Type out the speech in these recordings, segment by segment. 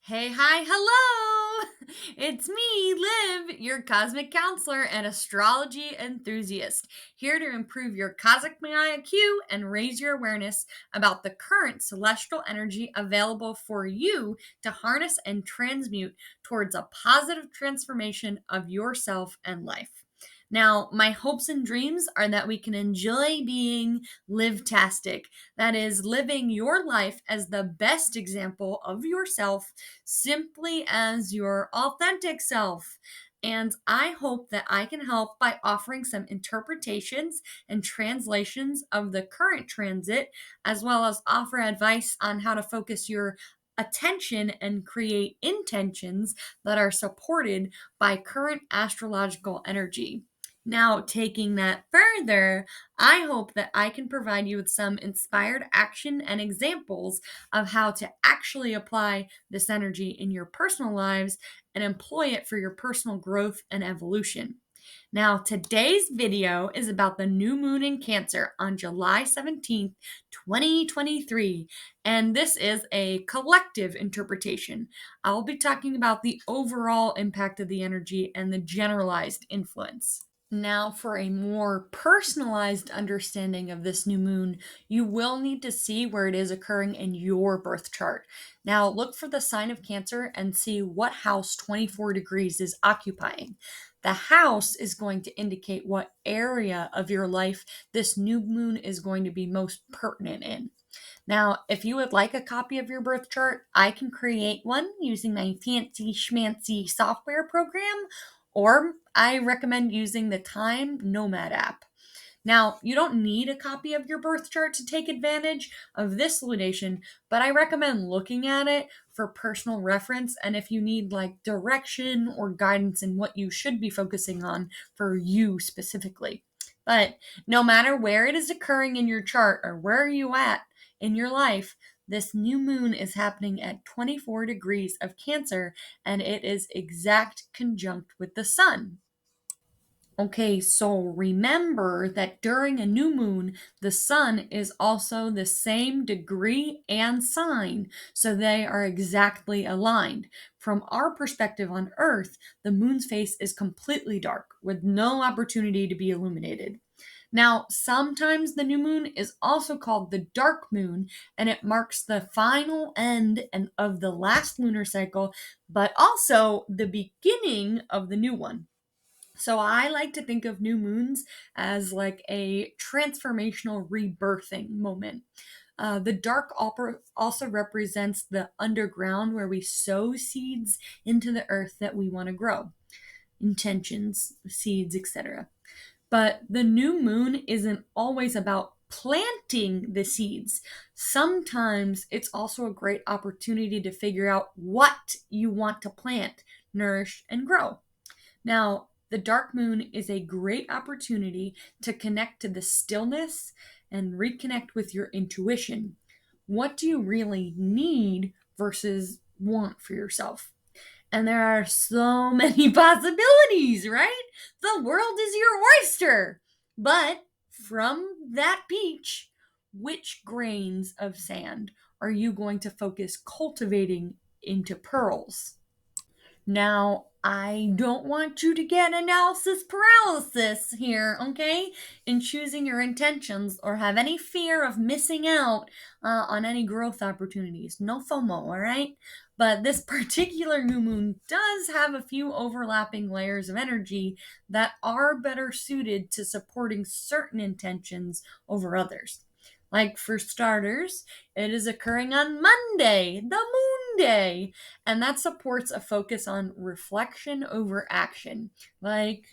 Hey, hi, hello! It's me, Liv, your cosmic counselor and astrology enthusiast, here to improve your cosmic IQ and raise your awareness about the current celestial energy available for you to harness and transmute towards a positive transformation of yourself and life. Now, my hopes and dreams are that we can enjoy being live-tastic. That is, living your life as the best example of yourself simply as your authentic self. And I hope that I can help by offering some interpretations and translations of the current transit, as well as offer advice on how to focus your attention and create intentions that are supported by current astrological energy. Now, taking that further, I hope that I can provide you with some inspired action and examples of how to actually apply this energy in your personal lives and employ it for your personal growth and evolution. Now, today's video is about the new moon in Cancer on July 17th, 2023, and this is a collective interpretation. I'll be talking about the overall impact of the energy and the generalized influence. Now, for a more personalized understanding of this new moon, you will need to see where it is occurring in your birth chart. Now, look for the sign of Cancer and see what house 24 degrees is occupying. The house is going to indicate what area of your life this new moon is going to be most pertinent in. Now, if you would like a copy of your birth chart, I can create one using my fancy schmancy software program, or I recommend using the Time Nomad app. Now, you don't need a copy of your birth chart to take advantage of this lunation, but I recommend looking at it for personal reference and if you need like direction or guidance in what you should be focusing on for you specifically. But no matter where it is occurring in your chart or where you at in your life, this new moon is happening at 24 degrees of Cancer and it is exact conjunct with the sun. Okay, so remember that during a new moon, the sun is also the same degree and sign, so they are exactly aligned. From our perspective on Earth, the moon's face is completely dark with no opportunity to be illuminated. Now, sometimes the new moon is also called the dark moon, and it marks the final end of the last lunar cycle, but also the beginning of the new one. So I like to think of new moons as like a transformational rebirthing moment. The dark also represents the underground where we sow seeds into the earth that we want to grow, intentions, seeds, etc. But the new moon isn't always about planting the seeds. Sometimes it's also a great opportunity to figure out what you want to plant, nourish, and grow. Now, the dark moon is a great opportunity to connect to the stillness and reconnect with your intuition. What do you really need versus want for yourself? And there are so many possibilities, right? The world is your oyster. But from that beach, which grains of sand are you going to focus cultivating into pearls? Now, I don't want you to get analysis paralysis here, okay? In choosing your intentions or have any fear of missing out on any growth opportunities. No FOMO, all right? But this particular new moon does have a few overlapping layers of energy that are better suited to supporting certain intentions over others. Like, for starters, it is occurring on Monday, the moon day, and that supports a focus on reflection over action. Like,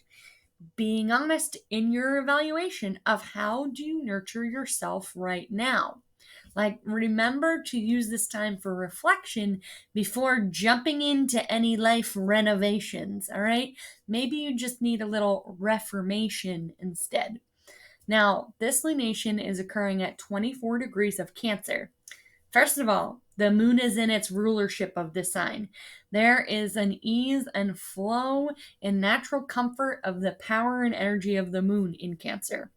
being honest in your evaluation of how do you nurture yourself right now. Like, remember to use this time for reflection before jumping into any life renovations, all right? Maybe you just need a little reformation instead. Now, this lunation is occurring at 24 degrees of Cancer. First of all, the moon is in its rulership of this sign. There is an ease and flow and natural comfort of the power and energy of the moon in Cancer.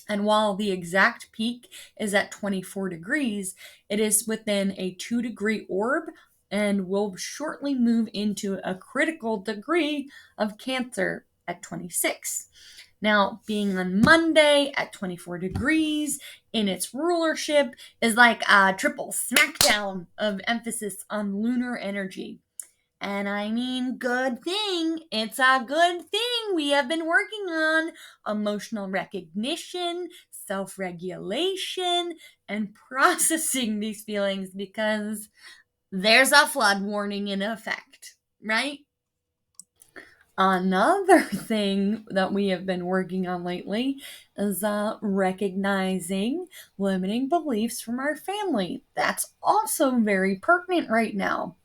And while the exact peak is at 24 degrees, it is within a 2-degree orb and will shortly move into a critical degree of Cancer at 26. Now, being on Monday at 24 degrees in its rulership is like a triple smackdown of emphasis on lunar energy. And I mean, good thing. It's a good thing we have been working on emotional recognition, self regulation, and processing these feelings because there's a flood warning in effect, right? Another thing that we have been working on lately is recognizing limiting beliefs from our family. That's also very pertinent right now.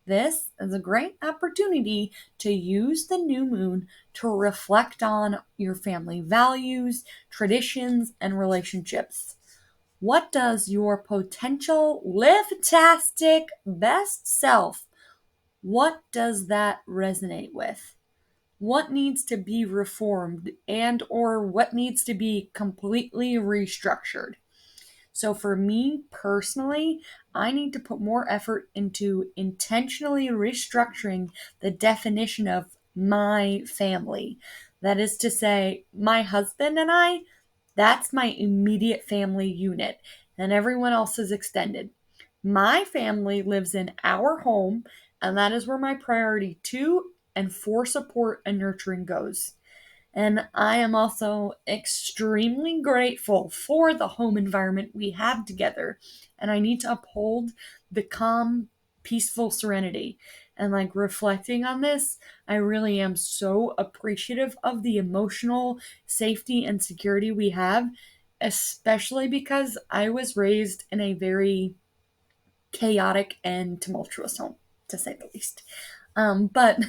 This is a great opportunity to use the new moon to reflect on your family values, traditions, and relationships. What does your potential live-tastic best self, what does that resonate with? What needs to be reformed and or what needs to be completely restructured? So for me personally, I need to put more effort into intentionally restructuring the definition of my family. That is to say, my husband and I, that's my immediate family unit, and everyone else is extended. My family lives in our home, and that is where my priority to and for support and nurturing goes. And I am also extremely grateful for the home environment we have together. And I need to uphold the calm, peaceful serenity. And like reflecting on this, I really am so appreciative of the emotional safety and security we have, especially because I was raised in a very chaotic and tumultuous home, to say the least. But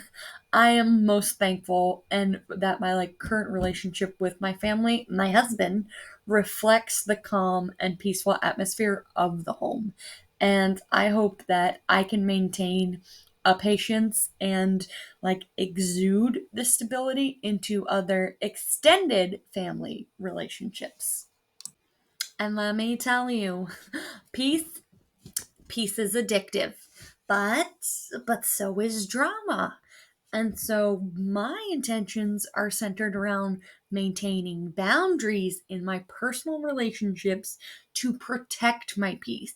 I am most thankful and that my like current relationship with my family, my husband, reflects the calm and peaceful atmosphere of the home. And I hope that I can maintain a patience and like exude the stability into other extended family relationships. And let me tell you, peace peace is addictive, but so is drama. And so my intentions are centered around maintaining boundaries in my personal relationships to protect my peace.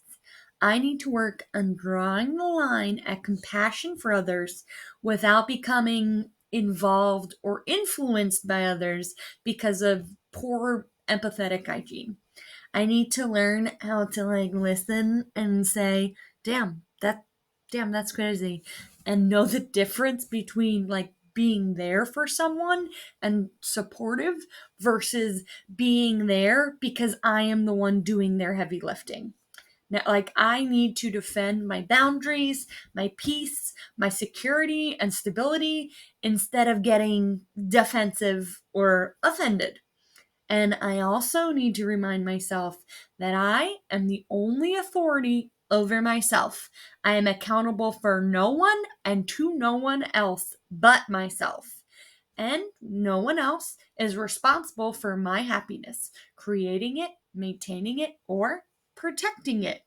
I need to work on drawing the line at compassion for others without becoming involved or influenced by others because of poor empathetic hygiene. I need to learn how to like listen and say, that's crazy. And know the difference between like being there for someone and supportive versus being there because I am the one doing their heavy lifting. Now, like, I need to defend my boundaries, my peace, my security, and stability instead of getting defensive or offended. And I also need to remind myself that I am the only authority over myself. I am accountable for no one and to no one else but myself. And no one else is responsible for my happiness, creating it, maintaining it, or protecting it.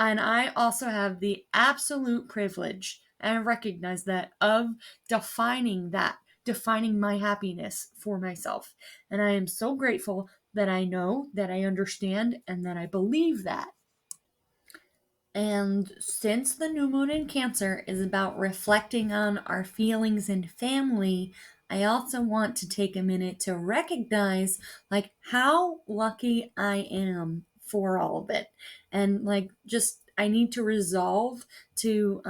And I also have the absolute privilege, and I recognize that, of defining my happiness for myself. And I am so grateful that I know, that I understand, and that I believe that. And since the new moon in Cancer is about reflecting on our feelings and family, I also want to take a minute to recognize like how lucky I am for all of it. And like just I need to resolve to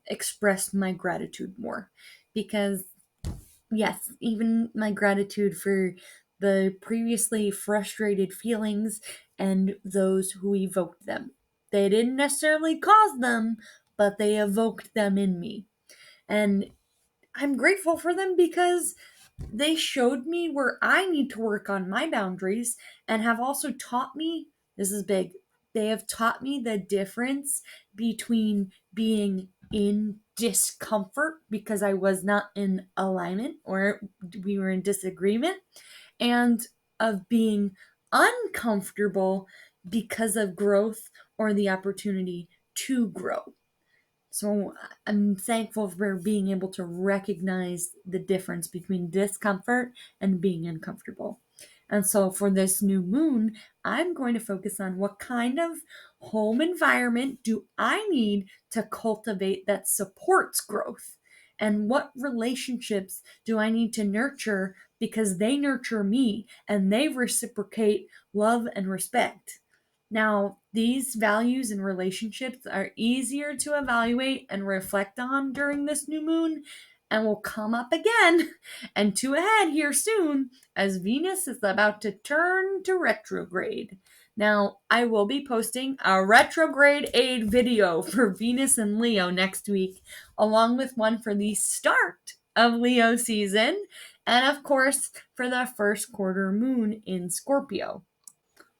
express my gratitude more because yes, even my gratitude for the previously frustrated feelings and those who evoked them. They didn't necessarily cause them, but they evoked them in me. And I'm grateful for them because they showed me where I need to work on my boundaries and have also taught me this is big. They have taught me the difference between being in discomfort because I was not in alignment or we were in disagreement and of being uncomfortable because of growth or the opportunity to grow. So I'm thankful for being able to recognize the difference between discomfort and being uncomfortable. And so for this new moon, I'm going to focus on what kind of home environment do I need to cultivate that supports growth? And what relationships do I need to nurture because they nurture me and they reciprocate love and respect? Now, these values and relationships are easier to evaluate and reflect on during this new moon and will come up again and to a head here soon as Venus is about to turn to retrograde. Now, I will be posting a retrograde aid video for Venus and Leo next week, along with one for the start of Leo season, and of course, for the first quarter moon in Scorpio.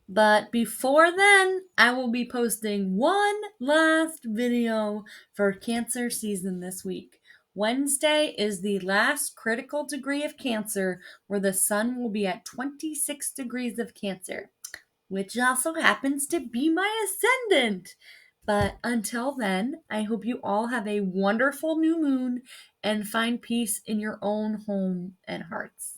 But before then, I will be posting one last video for Cancer season this week. Wednesday is the last critical degree of Cancer where the sun will be at 26 degrees of Cancer, which also happens to be my ascendant. But until then, I hope you all have a wonderful new moon and find peace in your own home and hearts.